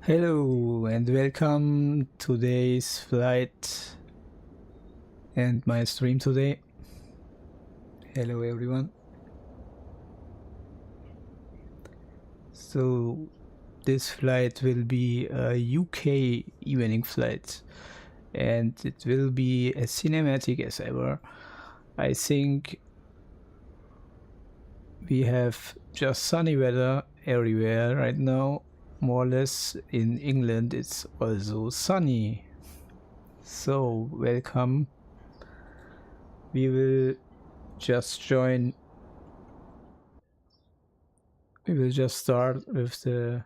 Hello and welcome to today's flight and my stream today. Hello everyone. So this flight will be a UK evening flight and it will be as cinematic as ever. I think we have just sunny weather everywhere right now. More or less in England it's also sunny. So welcome. We will just start with the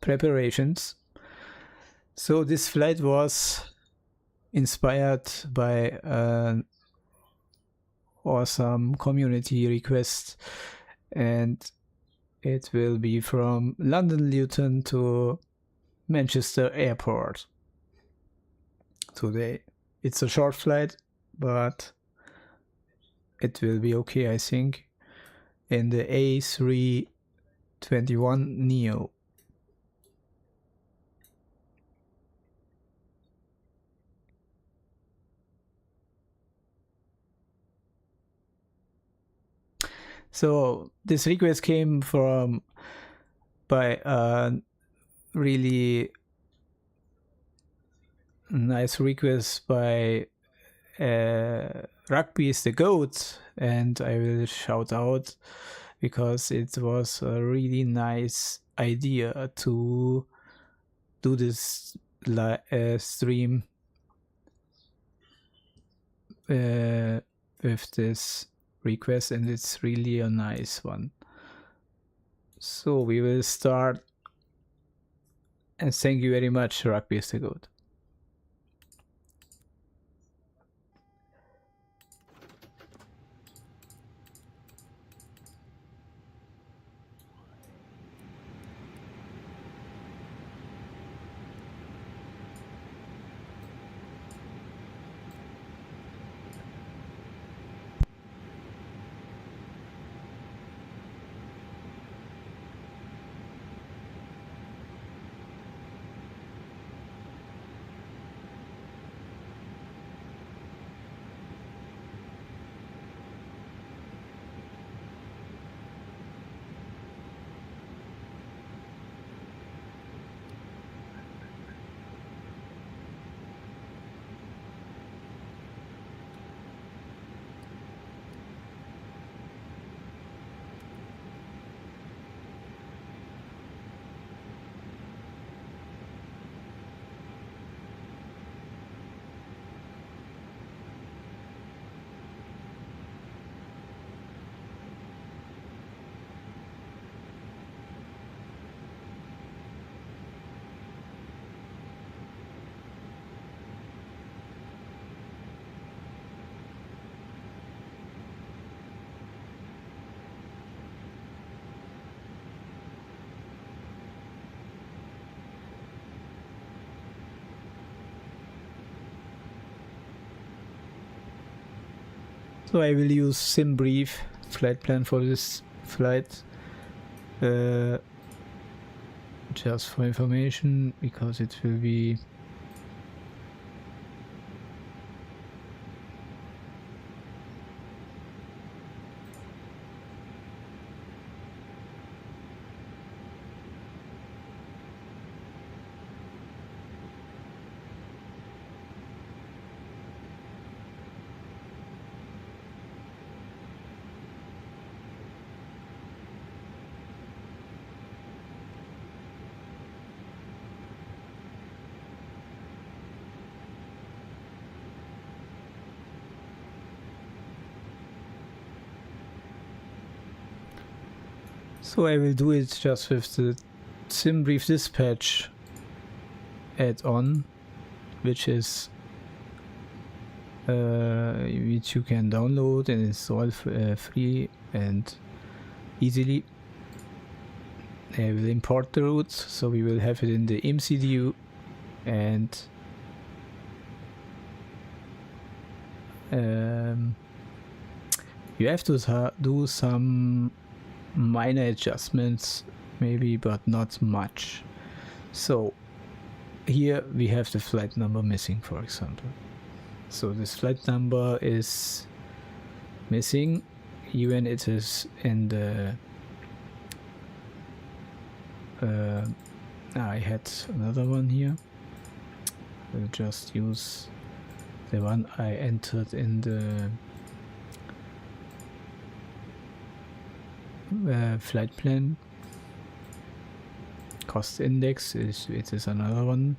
preparations. So this flight was inspired by an awesome community request, and it will be from London Luton to Manchester Airport today. It's a short flight, but it will be okay, I think, in the A321neo. So this request came by a really nice request by Rugby is the GOAT, and I will shout out because it was a really nice idea to do this stream with this request, and it's really a nice one. So we will start, and thank you very much, Rugby is the GOAT. So I will use SimBrief flight plan for this flight. just for information, because it will be so I will do it just with the SimBrief dispatch add-on, which is which you can download and install free and easily. I will import the routes, so we will have it in the MCDU, and you have to do some minor adjustments maybe, but not much. So here we have the flight number missing, for example. So this flight number is missing, even it is in the I had another one here. We'll just use the one I entered in the flight plan. Cost index is another one.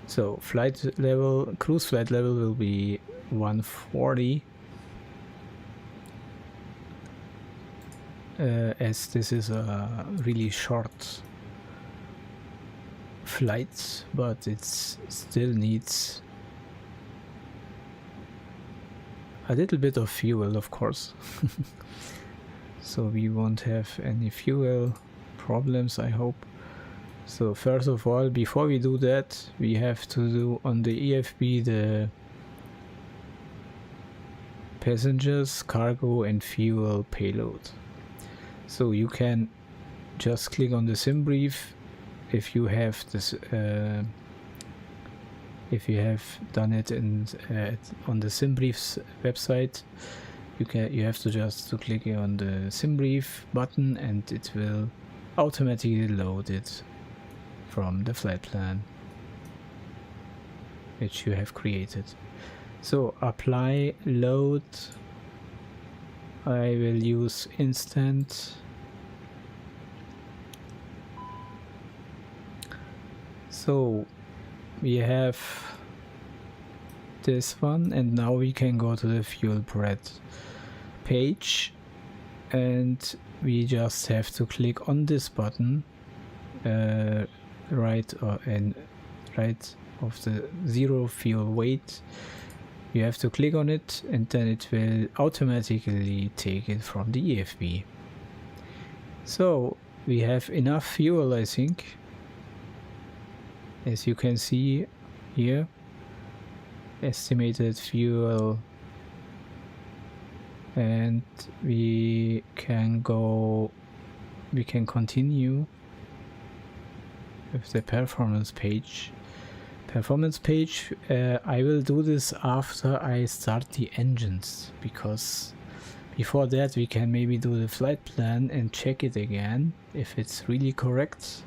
So flight level, cruise flight level will be 140. As this is a really short flight, but it still needs a little bit of fuel, of course. So we won't have any fuel problems, I hope. So first of all, before we do that, we have to do on the EFB the passengers, cargo and fuel payload. So you can just click on the SimBrief if you have this if you have done it in on the SimBrief's website. You have to just click on the SimBrief button and it will automatically load it from the flight plan which you have created. So apply load, I will use instant. So we have this one, and now we can go to the fuel bread page, and we just have to click on this button right of the zero fuel weight. You have to click on it and then it will automatically take it from the EFB. So we have enough fuel, I think, as you can see here. Estimated fuel, and we can continue with the performance page. I will do this after I start the engines, because before that we can maybe do the flight plan and check it again if it's really correct.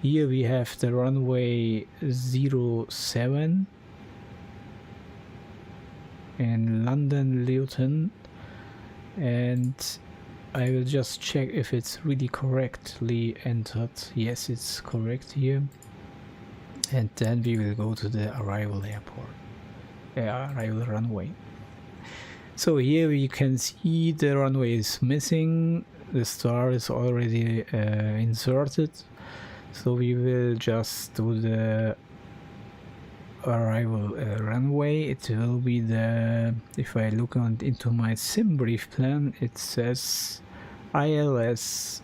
Here we have the runway 07 in London Luton, and I will just check if it's really correctly entered. Yes, it's correct here. And then we will go to the arrival runway. So here we can see the runway is missing, the star is already inserted. So we will just do the arrival runway. It will be the, if I look into my SimBrief plan, it says ILS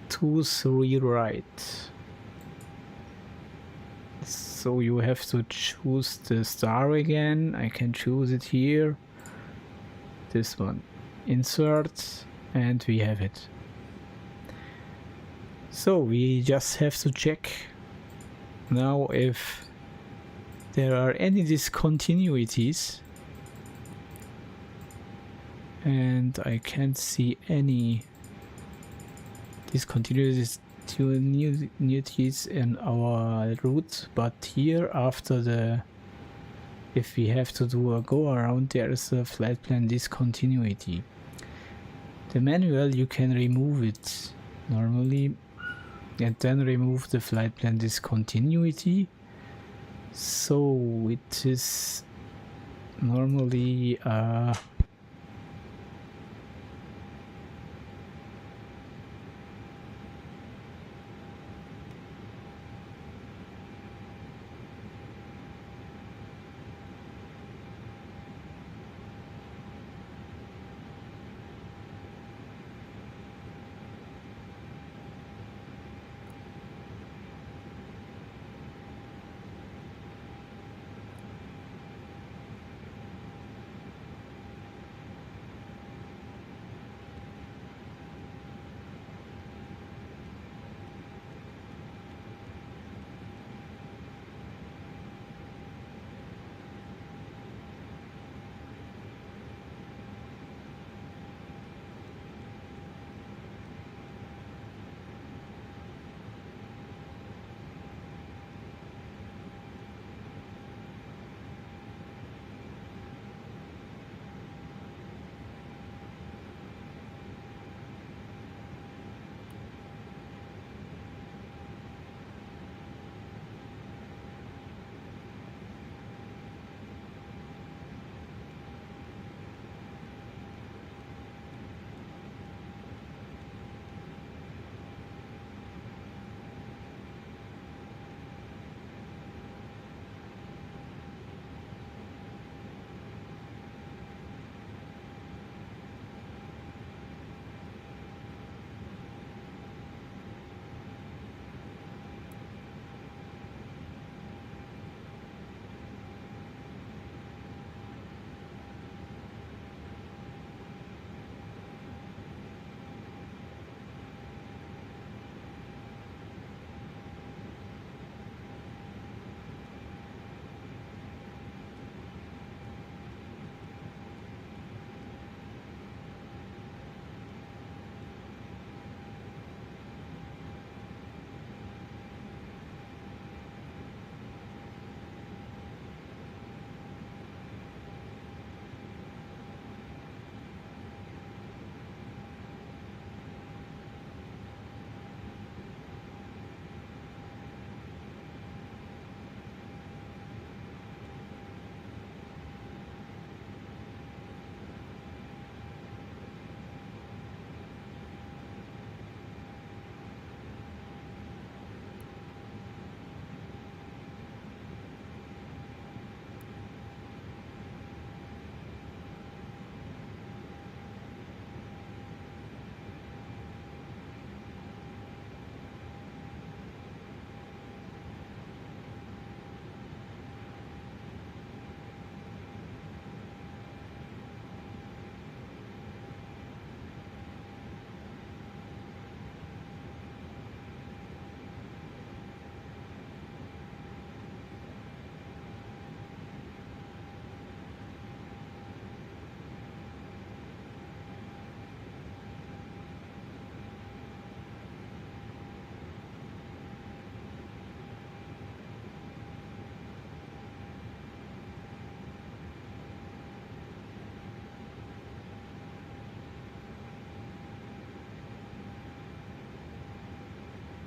23 right. So you have to choose the star again. I can choose it here, this one, insert, and we have it. So we just have to check now if there are any discontinuities, and I can't see any discontinuities in our route, but here after the, if we have to do a go around, there is a flight plan discontinuity. The manual, you can remove it normally and then remove the flight plan discontinuity. So it is normally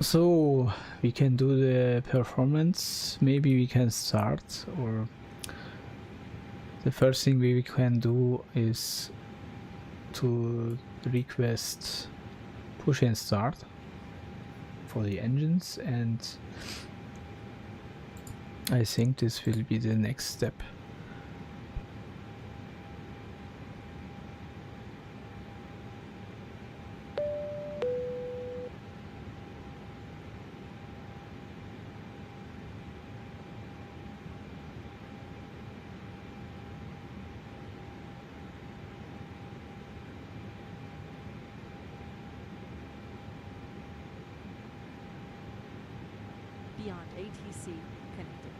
so we can do the performance. Maybe we can start, or the first thing we can do is to request push and start for the engines, and I think this will be the next step. beyond ATC connected.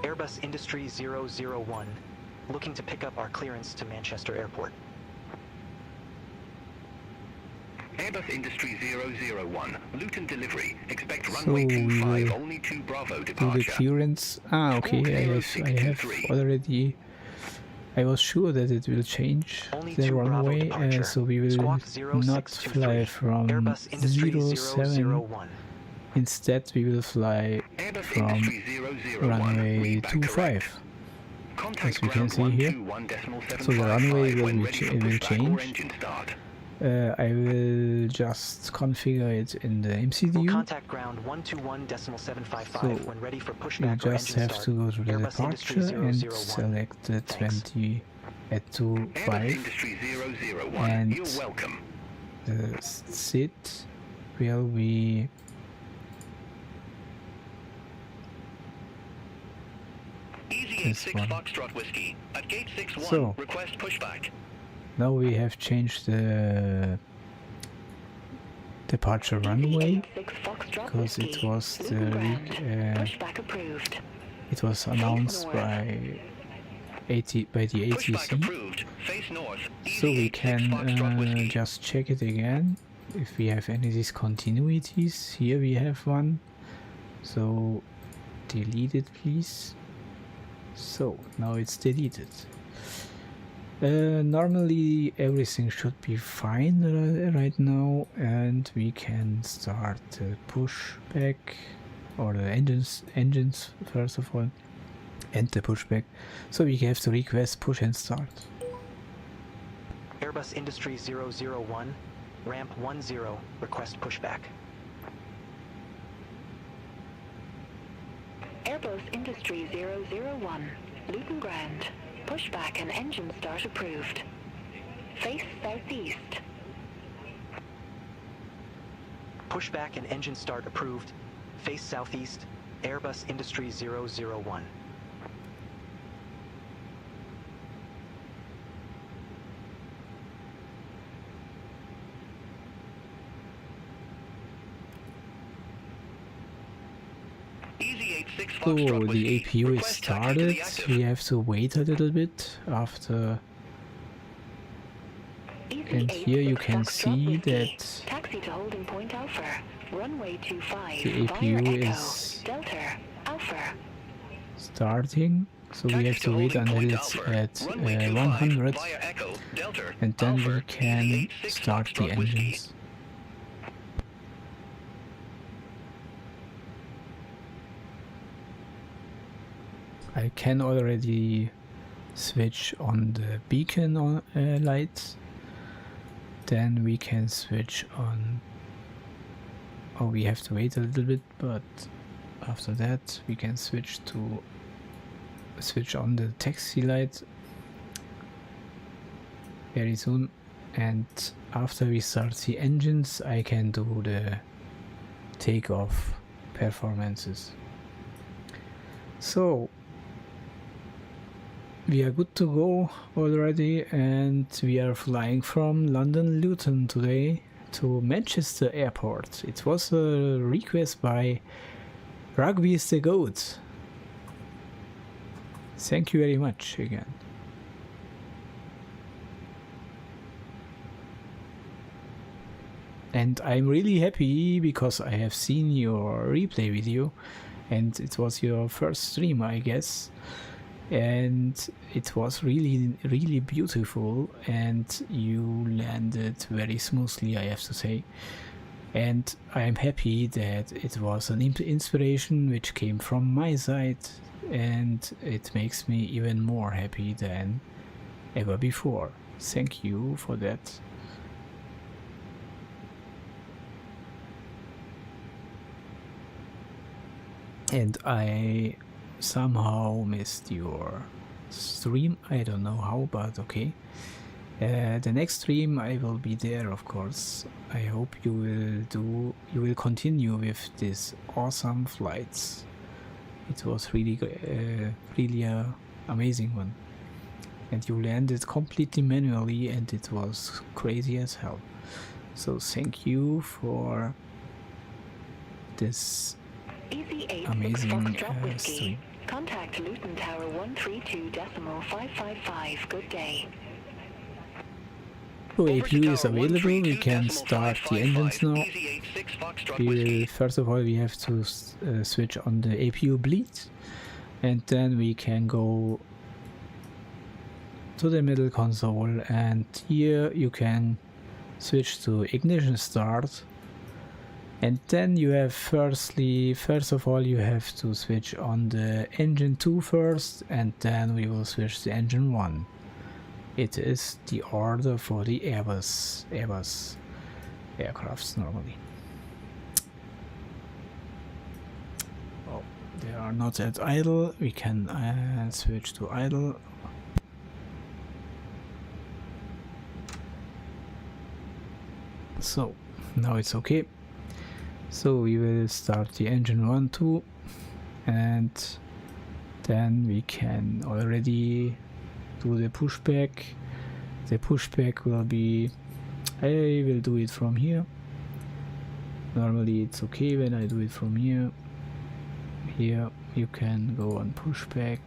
Airbus Industry 001, looking to pick up our clearance to Manchester Airport. Airbus Industry 001, Luton delivery. Expect runway 25, only 2 Bravo departure. Do the clearance. Okay, I have already. I was sure that it will change the runway, so we will not fly from Airbus Industry 07. Instead, we will fly from runway 25, as we can see here. So the runway will change. I will just configure it in the MCDU. Contact ground 121.755 when ready for pushback. You just have to go to the departure and select the 20 at 25, and the sit will be this one. So now we have changed the departure runway because it was it was announced by the ATC, so we can just check it again if we have any discontinuities. Here we have one, so delete it please. So now it's deleted. Normally everything should be fine right now, and we can start the pushback, or the engines first of all, and the pushback. So we have to request push and start. Airbus Industry 001, ramp 10, request pushback. Airbus Industry 001, Luton ground. Pushback and engine start approved. Face southeast. Pushback and engine start approved. Face southeast. Airbus Industry 001. So the APU is started. We have to wait a little bit after, and here you can see that the APU is starting. So we have to wait until it's at 100, and then we can start the engines. I can already switch on the beacon lights. Then we can switch on. Oh, we have to wait a little bit, but after that we can switch on the taxi light. very soon, and after we start the engines I can do the takeoff performances. So we are good to go already, and we are flying from London Luton today to Manchester Airport. It was a request by Rugby is the Goat. Thank you very much again. And I'm really happy because I have seen your replay video, and it was your first stream, I guess, and it was really beautiful, and you landed very smoothly, I have to say. And I'm happy that it was an inspiration which came from my side, and it makes me even more happy than ever before. Thank you for that. And I somehow missed your stream. I don't know how, but okay. The next stream I will be there, of course. I hope you will continue with these awesome flights. It was really a amazing one. And you landed completely manually, and it was crazy as hell. So thank you for this amazing stream. Contact Luton Tower 132.555. Good day. So APU is available, we can start the engines now. First of all we have to switch on the APU bleed, and then we can go to the middle console, and here you can switch to ignition start. And then you have first of all you have to switch on the engine 2 first, and then we will switch to engine 1. It is the order for the Airbus aircrafts normally. Oh, they are not at idle. We can switch to idle. So now it's okay. So we will start the engine 1, 2, and then we can already do the pushback. The pushback will be, I will do it from here. Normally it's okay when I do it from here. Here you can go on pushback.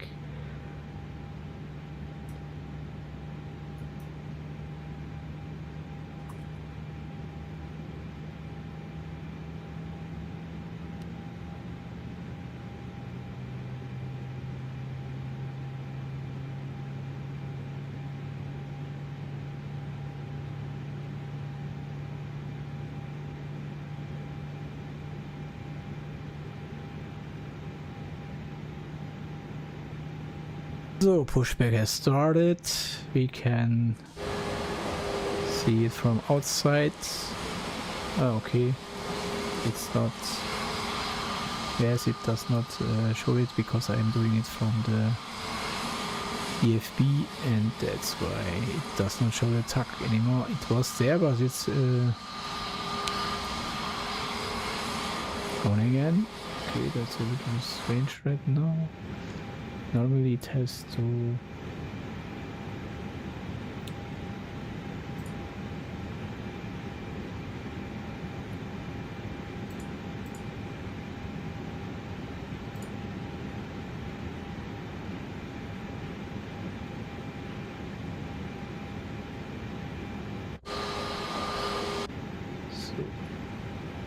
So pushback has started. We can see it from outside. Oh, okay, it's not. Yes, it does not show it because I'm doing it from the EFB, and that's why it does not show the tag anymore. It was there, but it's gone again. Okay, that's a little strange right now. Normally it has to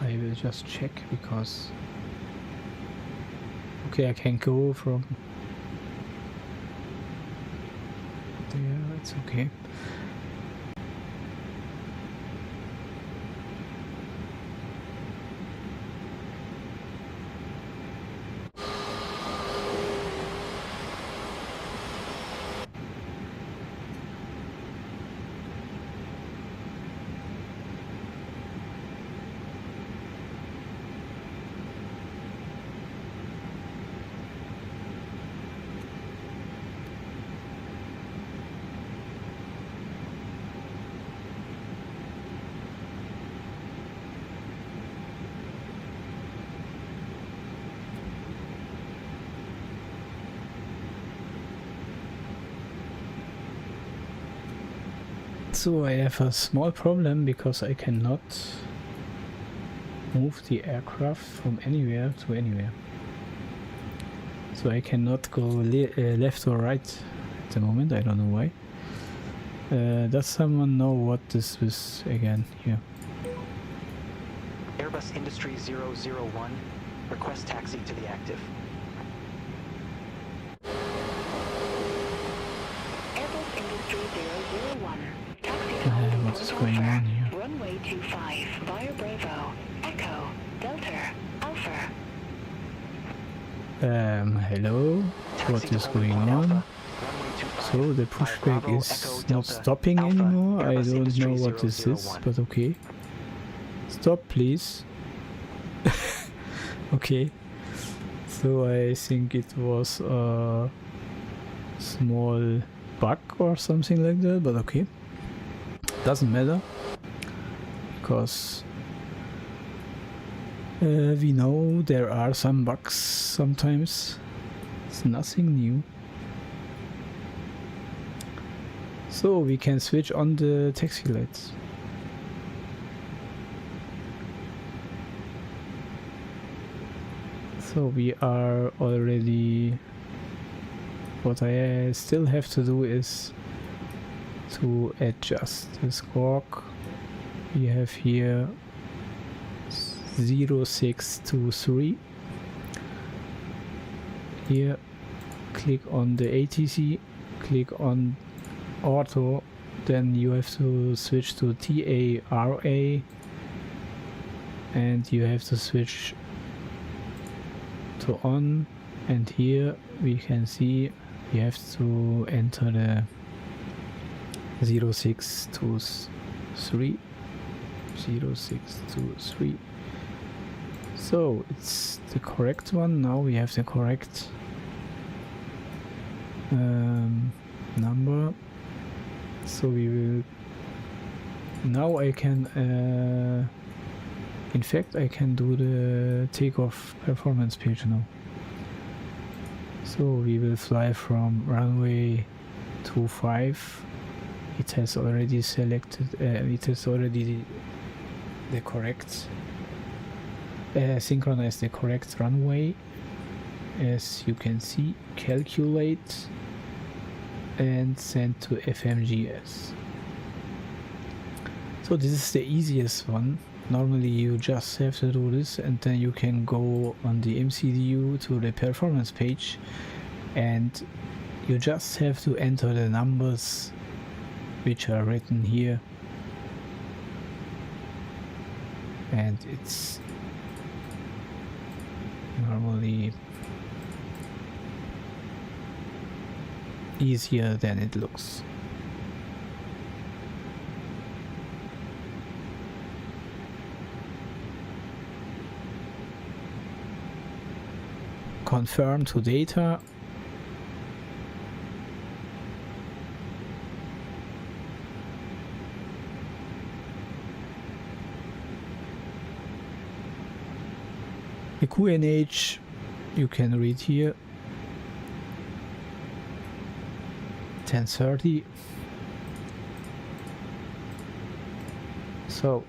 I will just check because okay, I can go from there, it's okay. So I have a small problem because I cannot move the aircraft from anywhere to anywhere. So I cannot go left or right at the moment. I don't know why. Does someone know what this is again here? Airbus Industry 001, request taxi to the active. Airbus Industry 001. Taxi to London What is going on here? Runway 25 via Bravo, Echo, Delta, Alpha. Hello? What is going on? So the pushback is not stopping anymore. I don't know what this is, but okay. Stop, please. Okay. So I think it was a small bug or something like that, but okay. Doesn't matter. Because we know there are some bugs sometimes. It's nothing new. So we can switch on the taxi lights. So we are already... What I still have to do is to adjust the squawk. We have here 0623. Here, click on the ATC, click on auto, then you have to switch to TARA, and you have to switch to on, and here we can see you have to enter the 0623. So it's the correct one. Now we have the correct number. So we will... Now I can... in fact, I can do the takeoff performance page now. So we will fly from runway 25. It has already selected... it has already the correct... synchronized the correct runway. As you can see, calculate and send to FMGS. So this is the easiest one. Normally you just have to do this, and then you can go on the MCDU to the performance page, and you just have to enter the numbers which are written here, and it's normally easier than it looks. Confirm to data. The QNH you can read here. 1030. So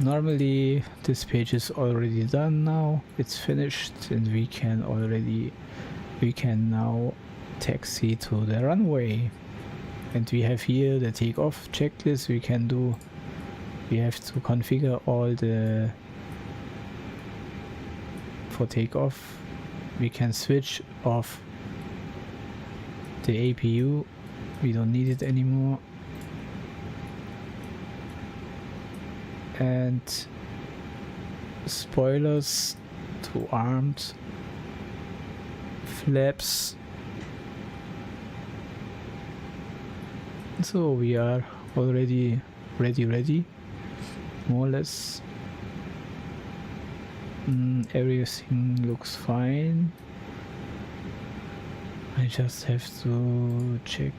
normally this page is already done now. It's finished, and we can now taxi to the runway. And we have here the takeoff checklist we can do. We have to configure all the... For takeoff we can switch off the APU. We don't need it anymore. And spoilers to armed, flaps. So we are already ready, more or less. Everything looks fine. I just have to check.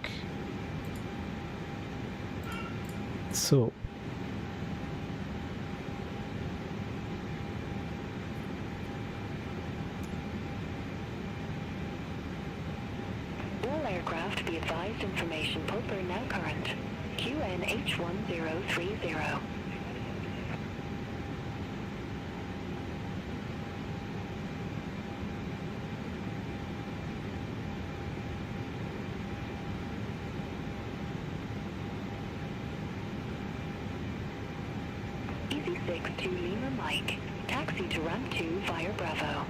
So All aircraft be advised information pulper now current. QNH1030. EZ6 to Lima Mike. Taxi to ramp 2 via Bravo.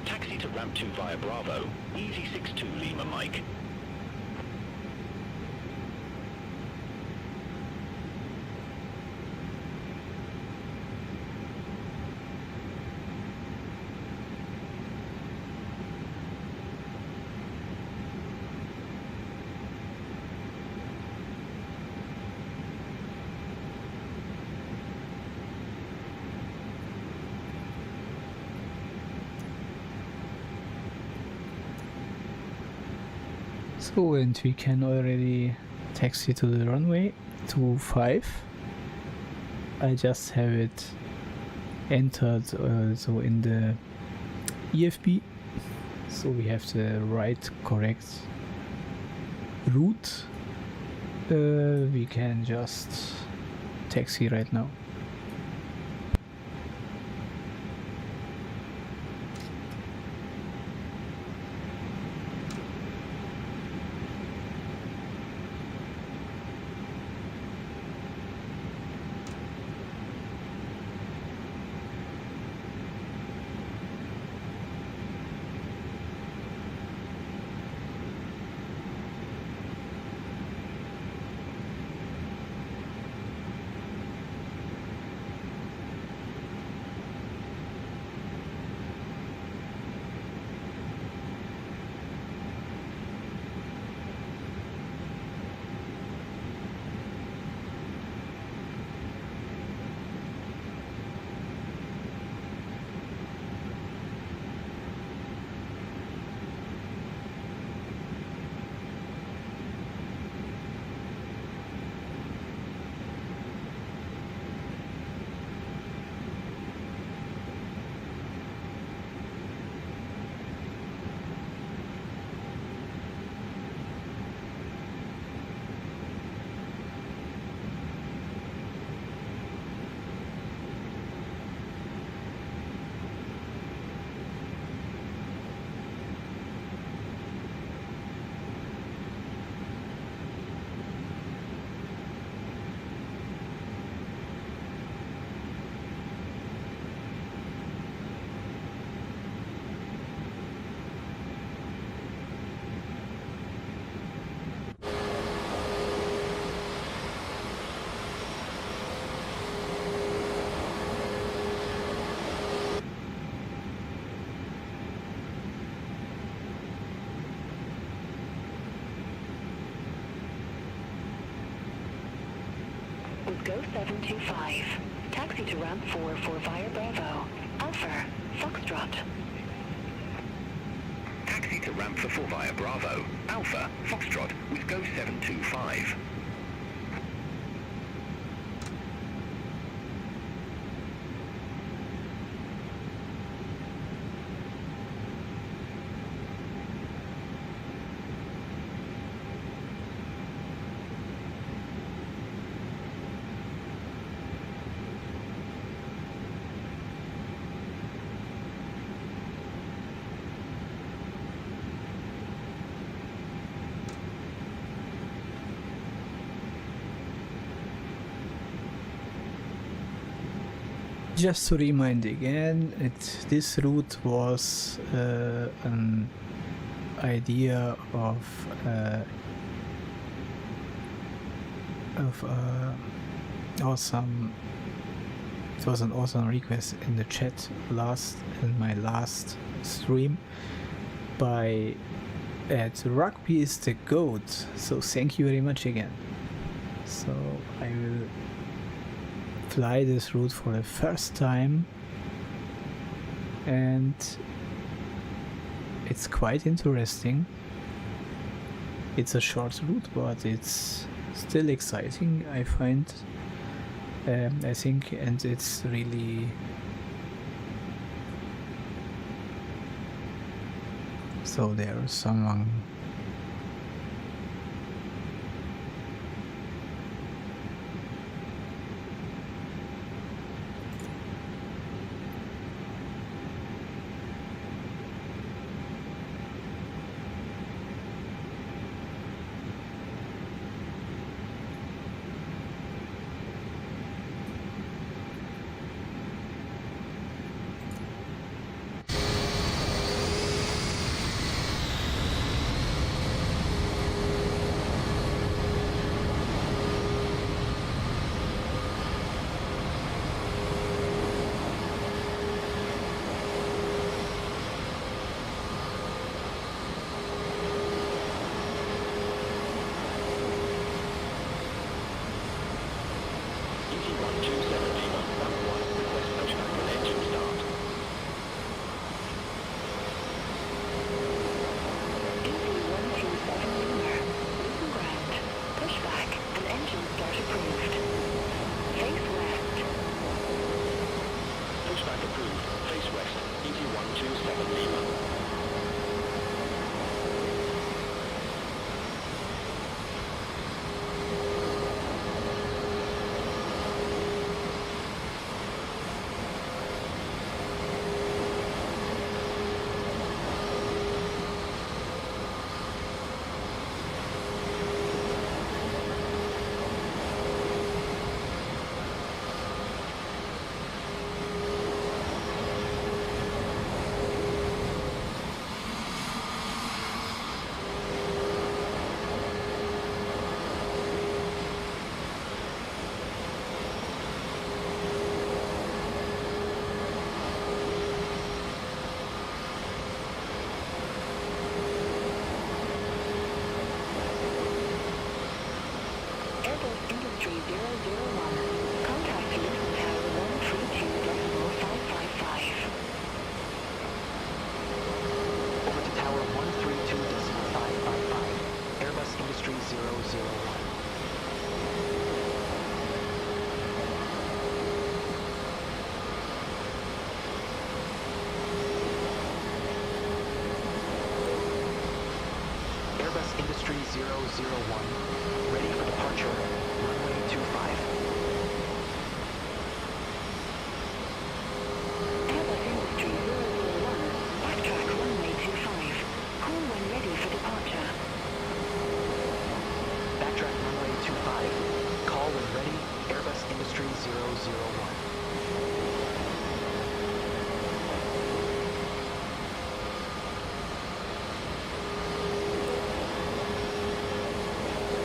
Taxi to ramp 2 via Bravo. EZ62 Lima Mike. So, and we can already taxi to the runway 25. I just have it entered so in the EFB, so we have the right correct route. We can just taxi right now. Go 725. Taxi to ramp 4 for via Bravo. Alpha, Foxtrot. Taxi to ramp for 4 via Bravo. Alpha, Foxtrot with Go 725. Just to remind again, this route was an idea of awesome. It was an awesome request in the chat in my last stream by Rugby is the GOAT. So thank you very much again. So I will fly this route for the first time, and it's quite interesting. It's a short route, but it's still exciting, I find. I think, and it's really So there's someone. Pushback and engine start approved. Face west. Pushback approved. Face west. EG127 Lima. Airbus Industry 001. Contact Luton Tower 132.555. Over to Tower 132.555. Airbus Industry 001. Airbus Industry 001. Ready for departure. Runway 25. Airbus Industry 001. Backtrack runway 25. Call when ready for departure. Backtrack runway 25. Call when ready. Airbus Industry 001.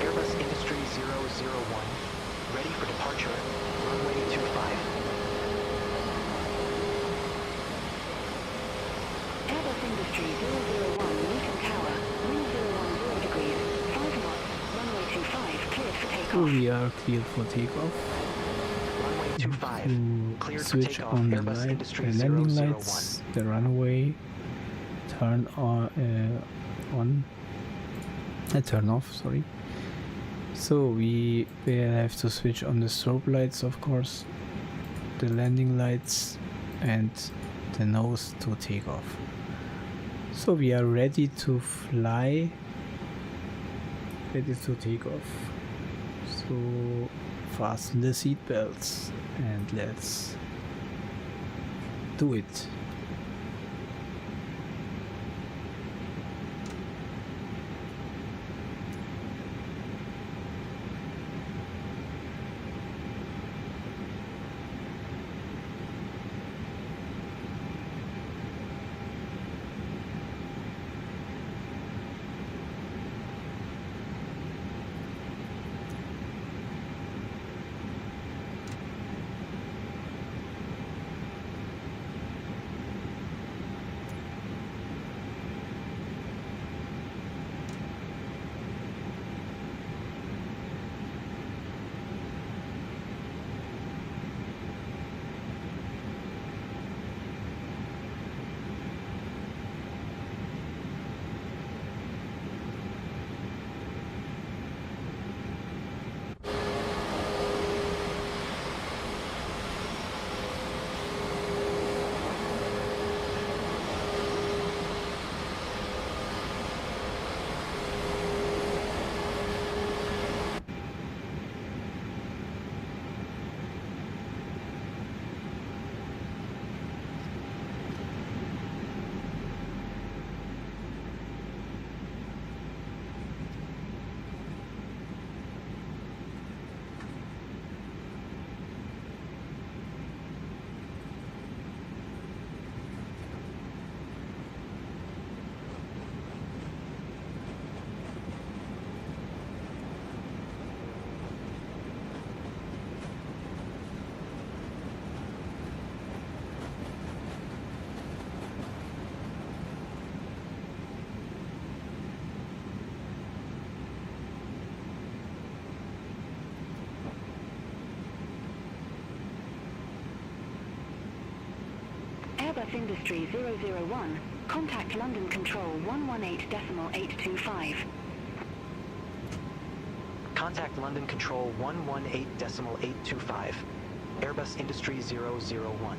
Airbus Industry 001. Ready for departure. Runway 25. Airbus Industry 001 Luton Tower. Wind 010 degrees. 5 knots. Runway 25 cleared for takeoff. We are cleared for takeoff. Runway 25. To Cleared for switch takeoff. on the Airbus light, Industry the landing 001. lights, the runway, turn on, turn off. Sorry. So we will have to switch on the strobe lights, of course, the landing lights, and the nose to take off. So we are ready to fly, ready to take off. So fasten the seat belts and let's do it. Industry 001, contact London Control 118.825. Contact London Control 118.825. Airbus Industry 001.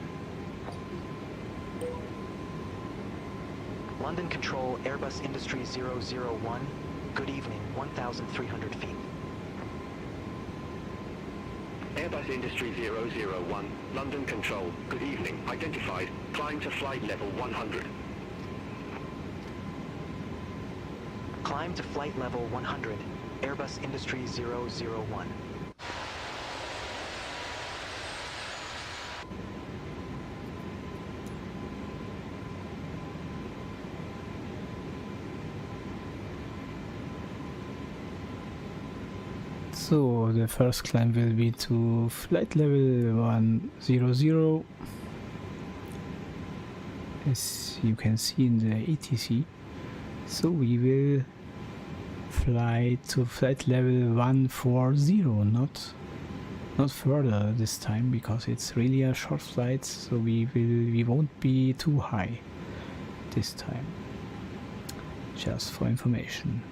London Control Airbus Industry 001. Good evening, 1,300 feet. Airbus Industry 001, London Control, good evening, identified, climb to flight level 100. Climb to flight level 100, Airbus Industry 001. So the first climb will be to flight level 100, as you can see in the ATC. So we will fly to flight level 140, not further this time, because it's really a short flight, so we won't be too high this time. Just for information.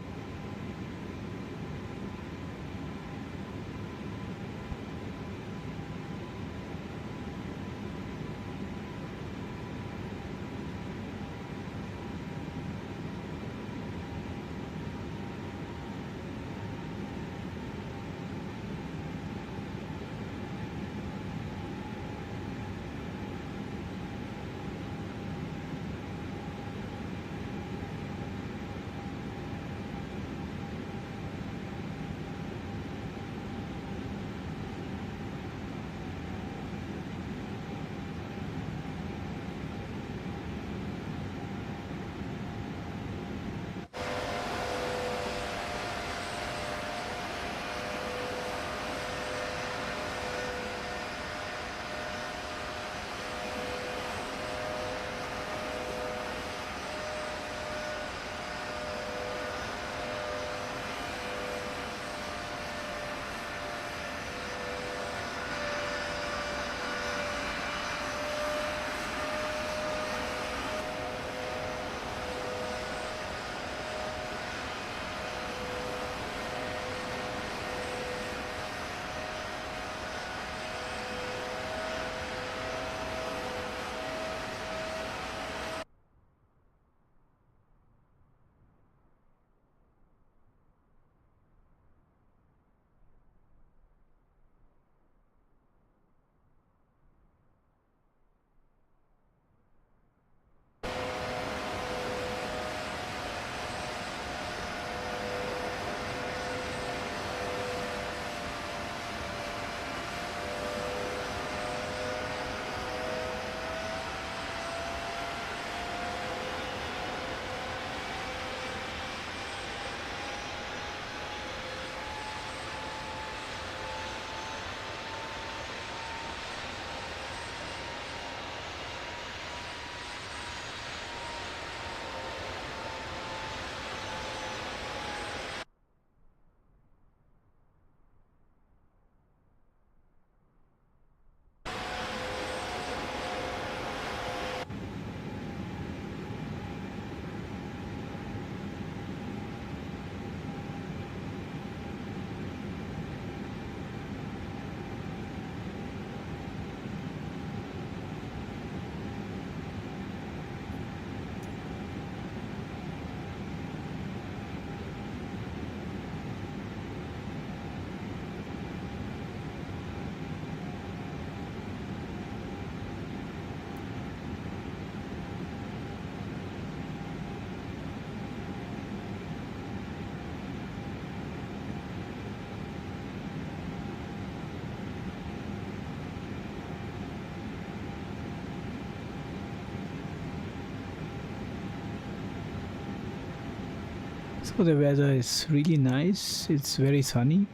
So the weather is really nice, it's very sunny.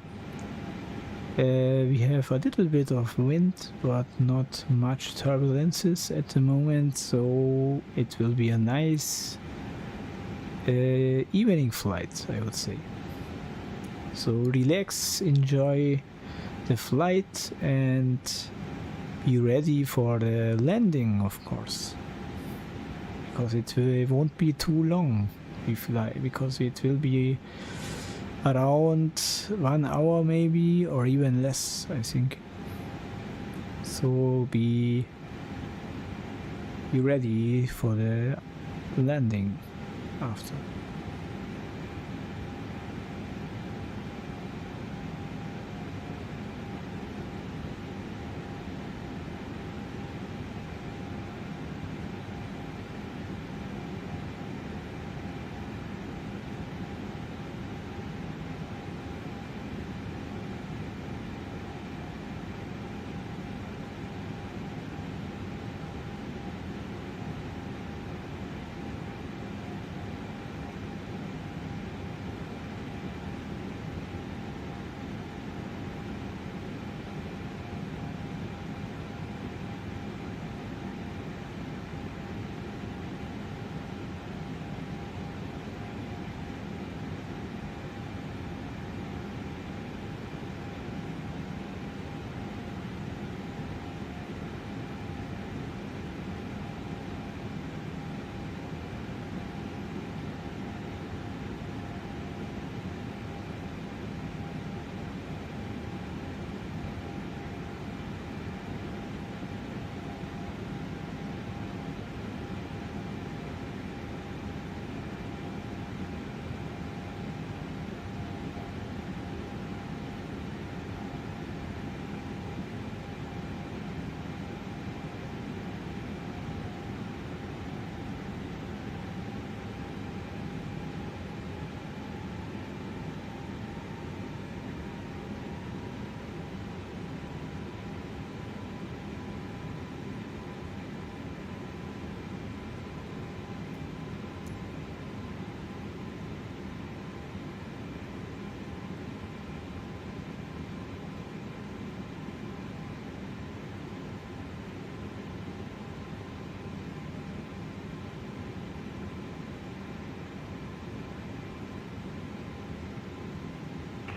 We have a little bit of wind, but not much turbulences at the moment, so it will be a nice evening flight, I would say. So relax, enjoy the flight, and be ready for the landing, of course. because it won't be too long we fly, because it will be around 1 hour maybe, or even less, I think. So be ready for the landing after.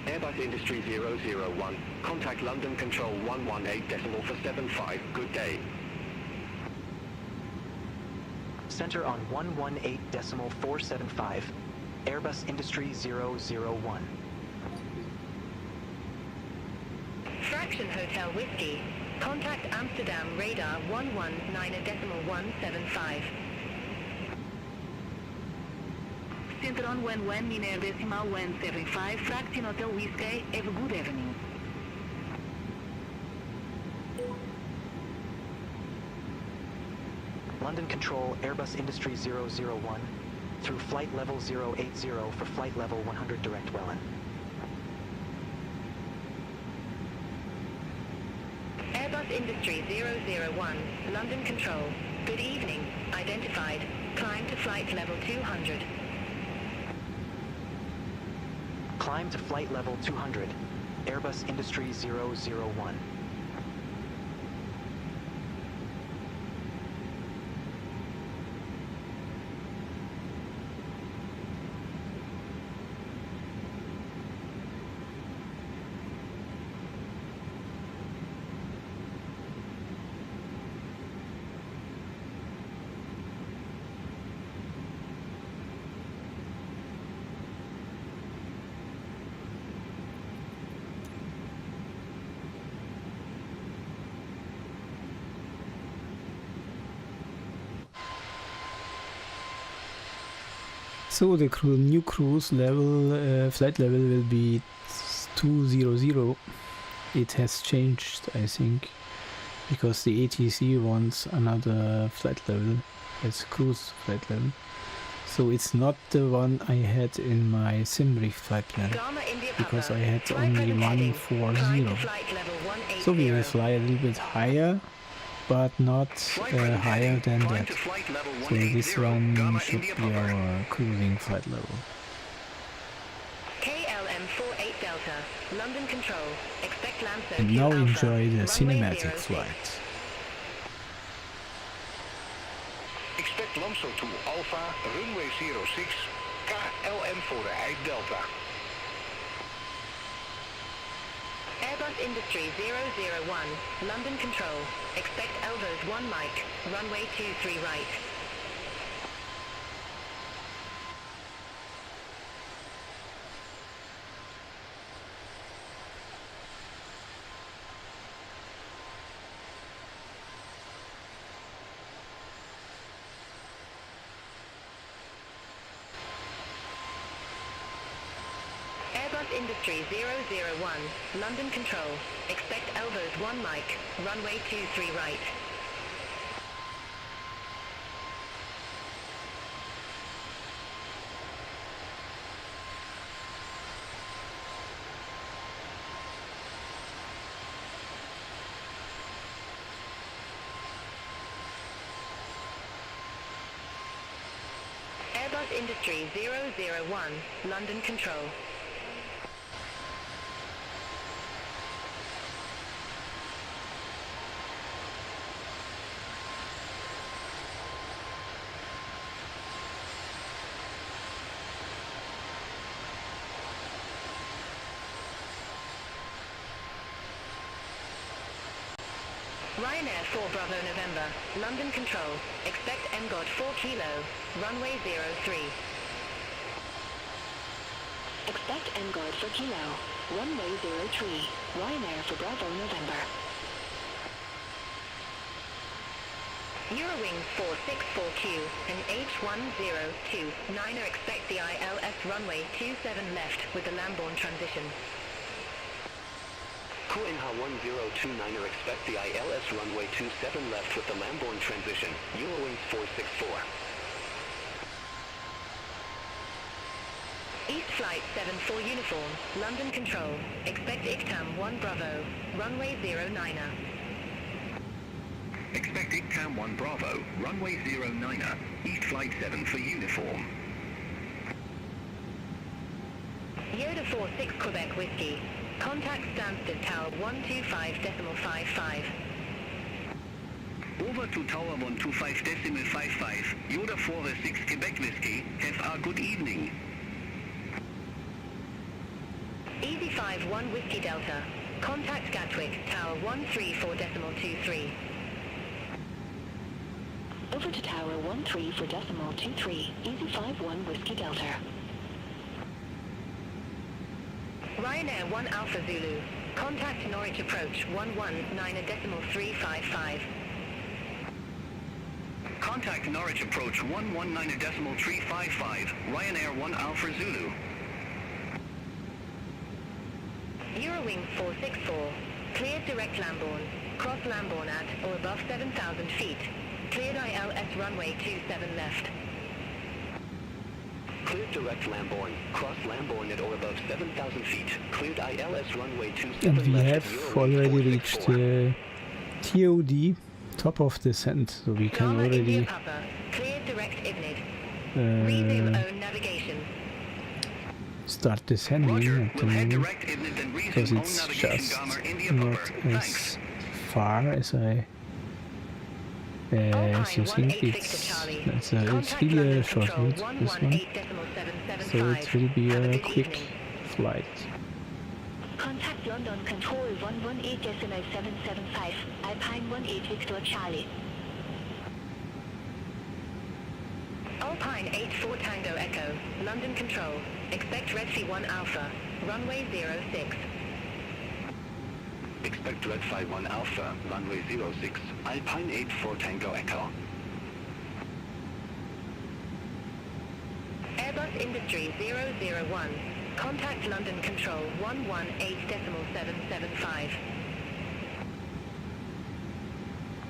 Airbus Industry 001. Contact London Control 118.475. Good day. Center on 118.475. Airbus Industry 001. Fraction Hotel Whiskey. Contact Amsterdam Radar 119.175. Center on 119.175, Fraction Hotel Whiskey, have a good evening. London Control, Airbus Industry 001, through flight level 080 for flight level 100 direct Welland. Airbus Industry 001, London Control. Good evening. Identified. Climb to flight level 200. Climb to flight level 200. Airbus Industry 001. So the new cruise level, flight level will be 200. It has changed, I think, because the ATC wants another flight level as cruise flight level. So it's not the one I had in my Simbrief flight plan, because I had only 140. So we will fly a little bit higher, but not higher than that. So this one should be our cruising flight level. KLM 48 Delta, London Control. Expect land And now Alpha, enjoy the runway cinematic 06. flight. Expect Lamso to Alpha, runway 06, KLM 48 Delta. Airbus Industry 001, London Control. Expect Elvos 1 Mike, runway 23 right. Airbus Industry 001, London Control. Expect elbows 1 Mike, runway 23 right. Airbus Industry 001, London Control. Ryanair 4 Bravo November, London Control. Expect MGOD 4 Kilo, runway 03. Expect MGOD for Kilo, runway 03, Ryanair for Bravo November. Eurowings 464Q and H102, Niner expect the ILS runway 27 left with the Lambourne transition. QNH 1029er expect the ILS runway 27 left with the Lambourne transition, Eurowings 464. East Flight 74 Uniform, London Control. Expect ICTAM 1 Bravo, runway 09er. Expect ICTAM 1 Bravo, runway 09er, East Flight 7 for uniform. Yoda 46 Quebec Whiskey. Contact Stansted Tower 125.55. Over to Tower 125.55, Yoda 46 Quebec Whiskey, have a good evening. Easy 5 1 Whiskey Delta. Contact Gatwick, Tower 134.23. Over to Tower 134.23, Easy 5 1 Whiskey Delta. Ryanair 1 Alpha Zulu. Contact Norwich Approach 119.355. Contact Norwich Approach 119.355, Ryanair 1 Alpha Zulu. Eurowings 464. Cleared direct Lambourne. Cross Lambourne at or above 7,000 feet. Cleared ILS runway 27 left. Cleared direct Lambourne. Cross Lambourne at or above 7,000 feet. Cleared ILS runway 27 And we left. have already reached the TOD, top of descent, so we can Lama India already Papa. Cleared direct IVNID. Resume uh, own navigation. start descending Roger, at the we'll head moment, direct IVNID and because resume it's own navigation just Gamma India not Papa. as Thanks. far as as you think. It's really a short route, this one, so it will be a quick flight. Contact London Control 118.775, Alpine 18 Victor Charlie. Alpine 84 Tango Echo, London Control. Expect Redfi 1 Alpha, runway 06. Expect Red 51 Alpha, runway 06, Alpine 84 Tango Echo. Airbus Industry 001. Contact London Control 118.775.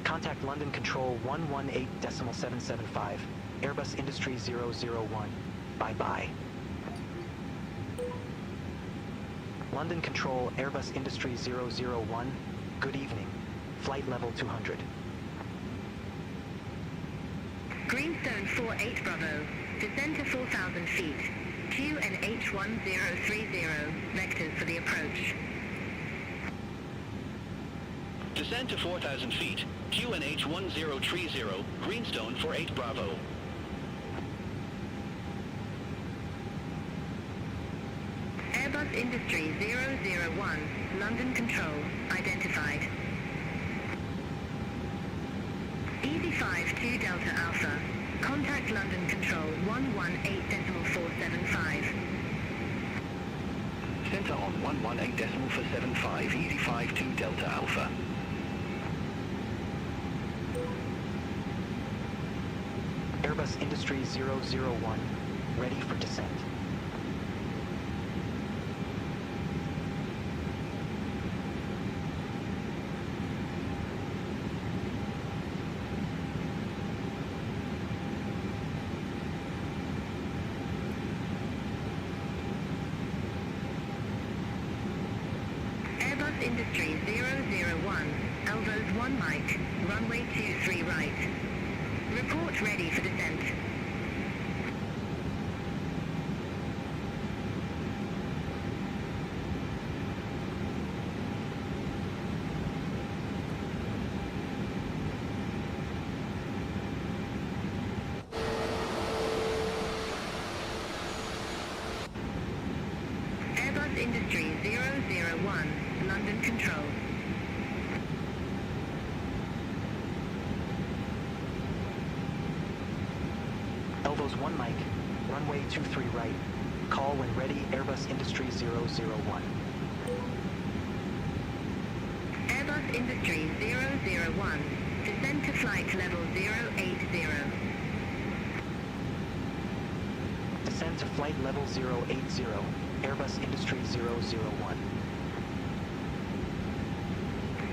Contact London Control 118.775. Airbus Industry 001. Bye-bye. London Control, Airbus Industry 001. Good evening. Flight level 200. Greenstone 48 Bravo. Descend to 4,000 feet. Q and H1030. Vectors for the approach. Descend to 4,000 feet, QNH 1030, Greenstone 48 Bravo. Airbus Industry 001, London Control, identified. Easy 52 Delta Alpha, contact London Control 118.475. Center on 118.475, Easy 52 Delta Alpha. Airbus Industry 001. Ready for descent. Airbus Industries 001, Elbows 1 Mike, runway 23 right. Report ready for descent. Airbus Industries 001, London Control. Elbows 1 Mike, runway 23 right. Call when ready, Airbus Industries 001. Airbus Industries 001, descend to flight level 080. Descend to flight level 080, Airbus Industries 001.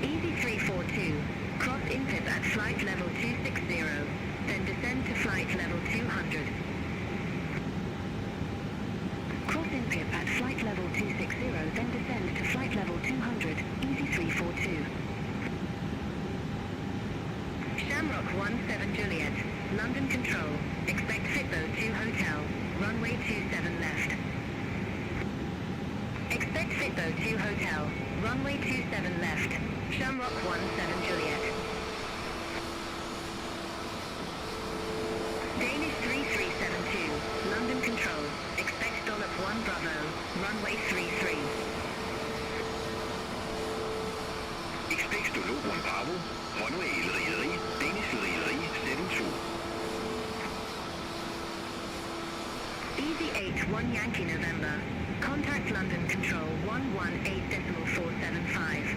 EZ342, cross INPIP at flight level 260, then descend to flight level 200. Cross INPIP at flight level 260, then descend to flight level 200, EZ342. Shamrock 17 Juliet, London Control, expect Fitbo 2 Hotel, runway 27 left. Expect Fitbo 2 Hotel, runway 27 left, Shamrock 17 Juliet. Danish 3372, London Control, expect Dollop 1 Bravo, runway 33. Expect Dollop 1 Bravo, runway 33, Danish 3372. EZ8 1 Yankee November, contact London Control 118.475.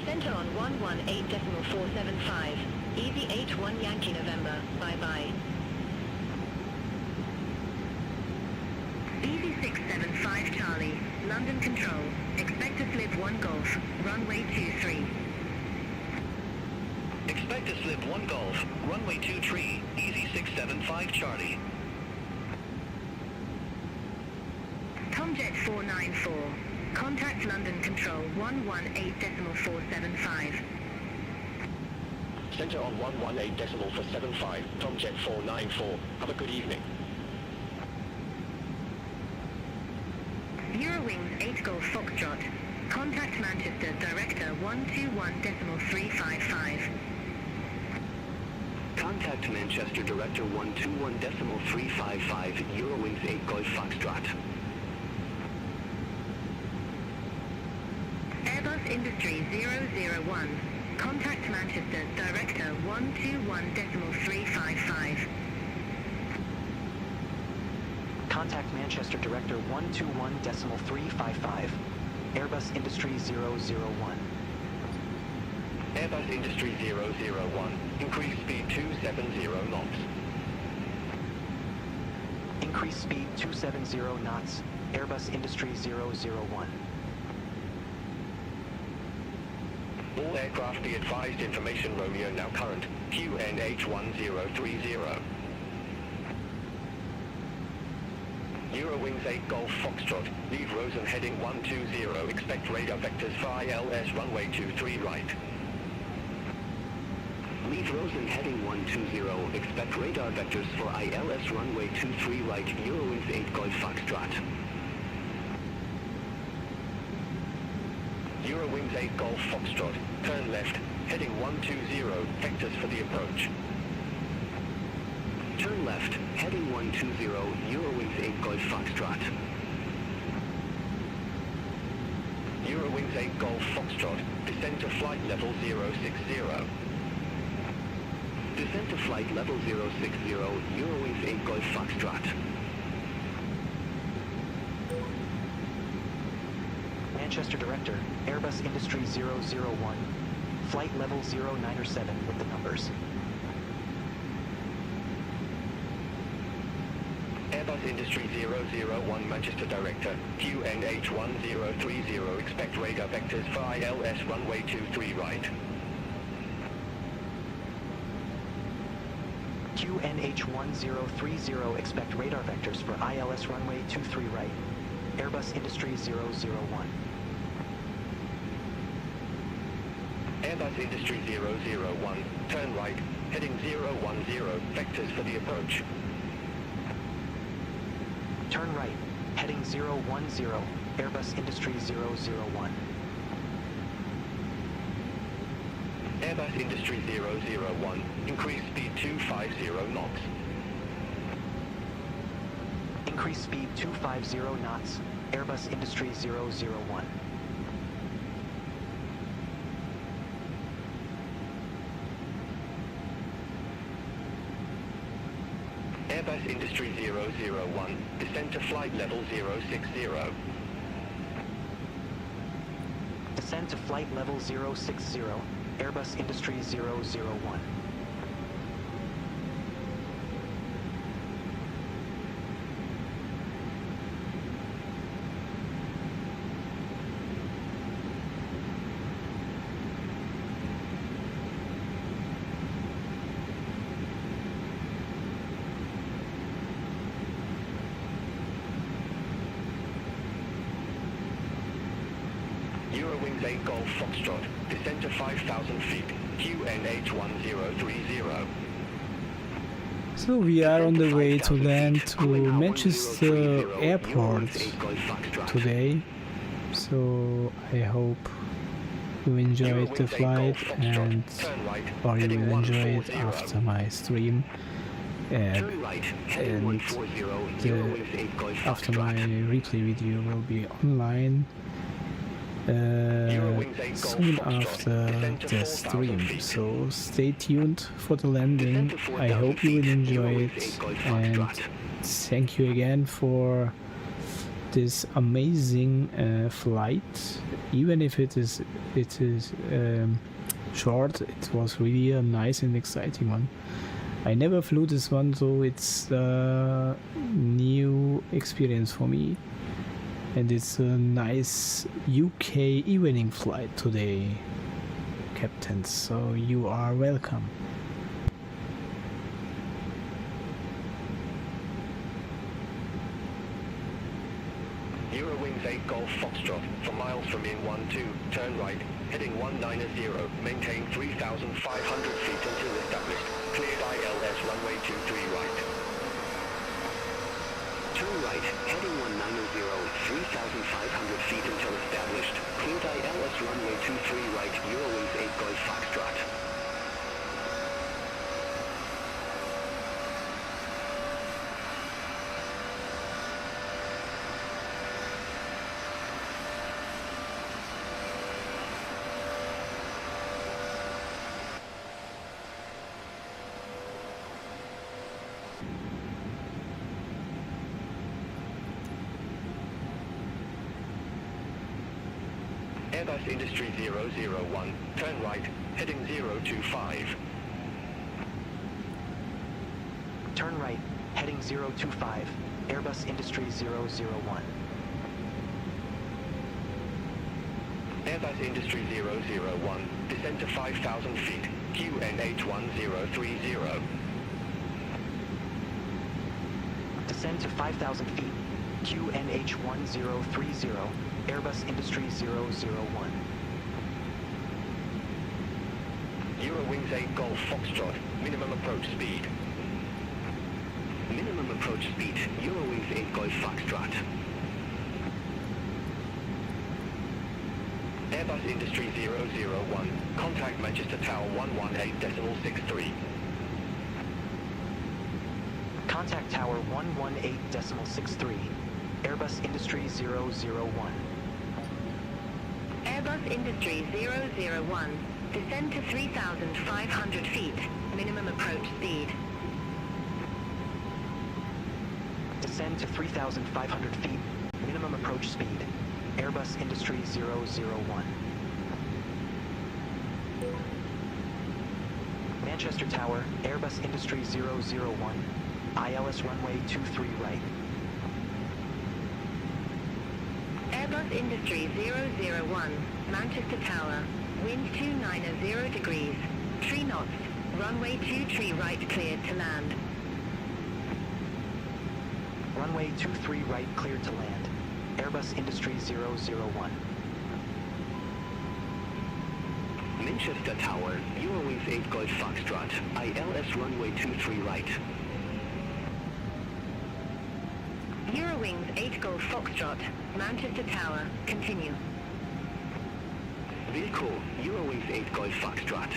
Center on 118.475, EZ8 1 Yankee November, bye-bye. EZ675 Charlie, London Control, expect to slip 1 Golf, runway 23. Expect to slip 1 Golf, runway 23, EZ675 Charlie. Tomjet 494, contact London Control 118.475. Center on 118.475, Tomjet 494. Have a good evening. Eurowings 8 Golf Foxtrot, contact Manchester Director 121.355. Contact Manchester Director 121.355, Eurowings 8 Golf Foxtrot. Airbus Industries 001, contact Manchester Director 121.355. Contact Manchester Director 121.355, Airbus Industries 001. Airbus Industry 001, increase speed 270 knots. Increase speed 270 knots, Airbus Industries 001. All aircraft be advised, information Romeo now current, QNH1030. Eurowings 8 Golf Foxtrot, leave Rosen heading 120, expect radar vectors for ILS runway 23 right. Leave Rosen heading 120, expect radar vectors for ILS runway 23 right, Eurowings 8 Golf Foxtrot. Eurowings 8 Golf Foxtrot, turn left, heading 120, vectors for the approach. Turn left, heading 120, Eurowings 8 Golf Foxtrot. Eurowings 8 Golf Foxtrot, descend to flight level 060. Descend to flight level 060, Eurowings 8 Golf Foxtrot. Manchester Director, Airbus Industries 001, flight level 097 with the numbers. Airbus Industry 001, Manchester Director, QNH1030, expect radar vectors for ILS runway 23 right. QNH1030, expect radar vectors for ILS runway 23 right. Airbus Industries 001. Airbus Industry 001, turn right, heading 010, vectors for the approach. Turn right, heading 010, Airbus Industry 001. Airbus Industry 001, increase speed 250 knots. Increase speed 250 knots, Airbus Industry 001. Airbus Industry 001, descend to flight level 060. Descend to flight level 060, Airbus Industry 001. Eurowings 8 Golf Foxtrot, descend to 5,000 feet, QNH 1030. So we are on the way to land to Manchester Airport today. So I hope you enjoyed the flight and or you will enjoy it after my stream. And after my replay video will be online soon after the stream, so stay tuned for the landing. I hope you will enjoy it, and thank you again for this amazing flight. Even if it is short, it was really a nice and exciting one. I never flew this one, so it's a new experience for me. And it's a nice UK evening flight today, Captain, so you are welcome. Eurowings 8 Golf Foxtrot, for miles from in 12, turn right, heading 190, maintain 3,500 feet until established, cleared ILS runway 23 right. Turn right, heading 190, 3,500 feet until established. Cleared ILS runway 23 right, Eurowings 8 Golf Foxtrot. Airbus Industry 001, turn right, heading 025. Turn right, heading 025, Airbus Industry 001. Airbus Industry 001, descend to 5,000 feet, QNH 1030. Descend to 5,000 feet, QNH 1030, Airbus Industry 001. Eurowings 8 Golf Foxtrot, minimum approach speed. Minimum approach speed, Eurowings 8 Golf Foxtrot. Airbus Industry 001, contact Manchester Tower 118.63. Contact Tower 118.63, Airbus Industry 001. Airbus Industry 001, descend to 3,500 feet, minimum approach speed. Descend to 3,500 feet, minimum approach speed, Airbus Industry 001. Manchester Tower, Airbus Industry 001, ILS runway 23 right. Airbus Industry 001, Manchester Tower, wind 290 degrees, 3 knots, runway 23 right cleared to land. Runway 23 right cleared to land, Airbus Industry 001. Manchester Tower, Eurowings 8 Golf Foxtrot, ILS runway 23 right. Eurowings 8 Golf Foxtrot, Manchester Tower, continue. Vehicle, Eurowings 8 Golf Foxtrot.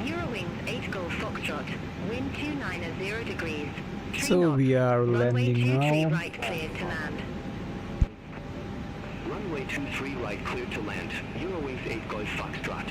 Eurowings 8 Golf Foxtrot, wind 290 degrees. 3 So knots. we are Runway landing 23 now. right cleared to land. Runway 23 right cleared to land. Eurowings 8 Golf Foxtrot.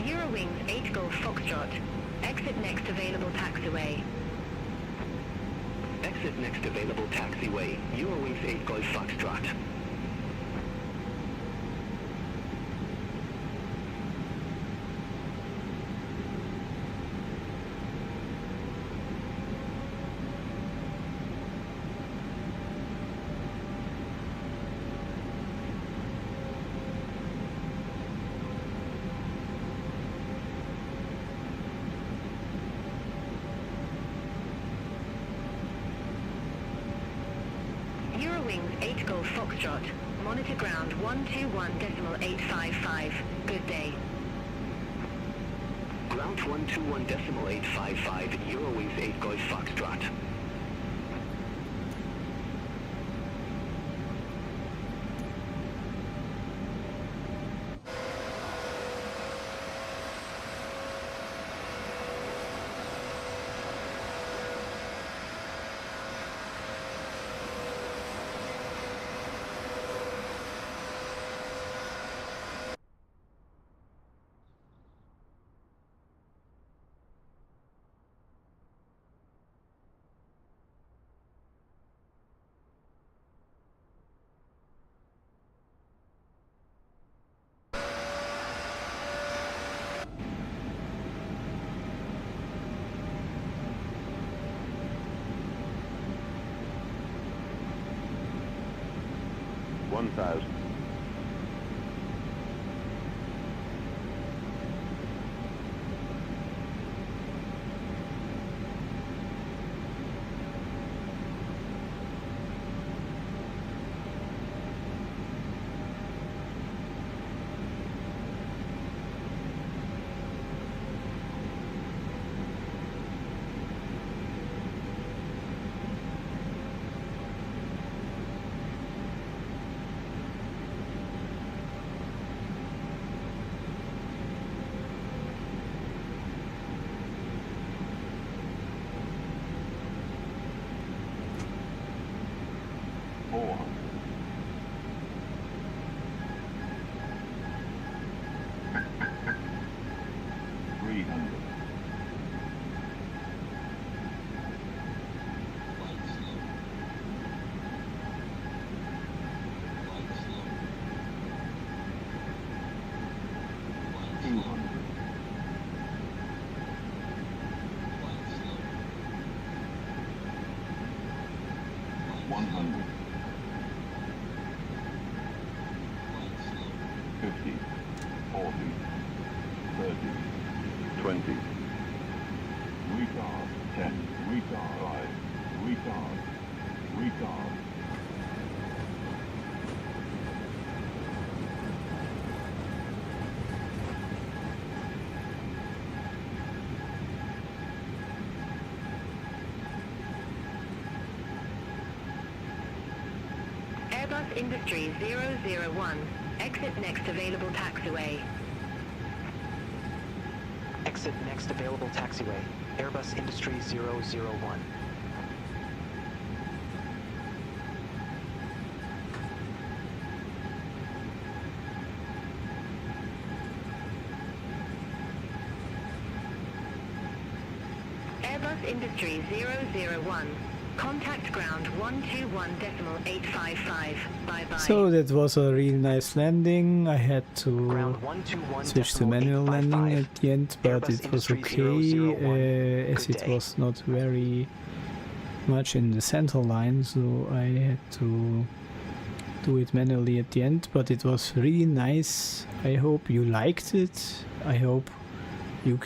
Eurowings 8 Golf Foxtrot, exit next available taxiway. Exit next available taxiway. Eurowings 8 Golf Foxtrot. Eurowings 8 Golf Foxtrot, monitor ground 121.855. Good day. Ground 121.855, Eurowings 8 Golf Foxtrot. 1000. Airbus Industries 001. Exit next available taxiway. Exit next available taxiway. Airbus Industries 001. Airbus Industries 001. Contact ground 121.855. Bye-bye. So that was a real nice landing. I had to Ground 121 switch to manual landing at the end, but Airbus it was Industries okay 001. as Good it day. was not very much in the center line, so I had to do it manually at the end, but it was really nice. I hope you liked it. I hope you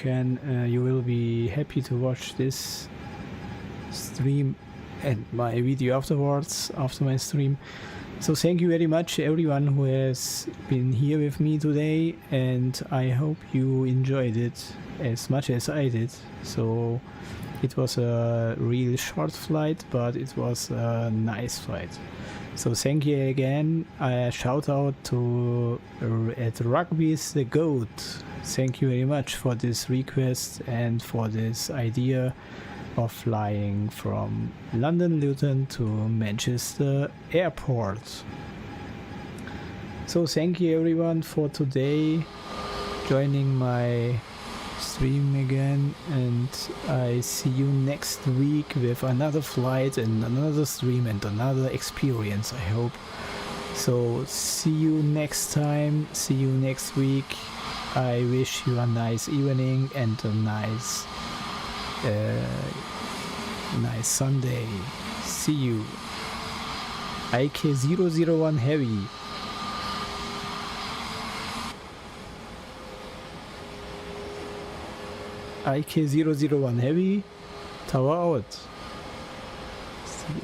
will be happy to watch this stream and my video afterwards, after my stream. So thank you very much everyone who has been here with me today, and I hope you enjoyed it as much as I did. So it was a real short flight, but it was a nice flight. So thank you again. A shout out to at Rugby's the Goat. Thank you very much for this request and for this idea of flying from London Luton to Manchester Airport. So thank you everyone for today joining my stream again, and I see you next week with another flight and another stream and another experience, I hope. So see you next time, see you next week. I wish you a nice evening and a nice Sunday. See you. IK001 Heavy. IK001 Heavy. Tower out. See you.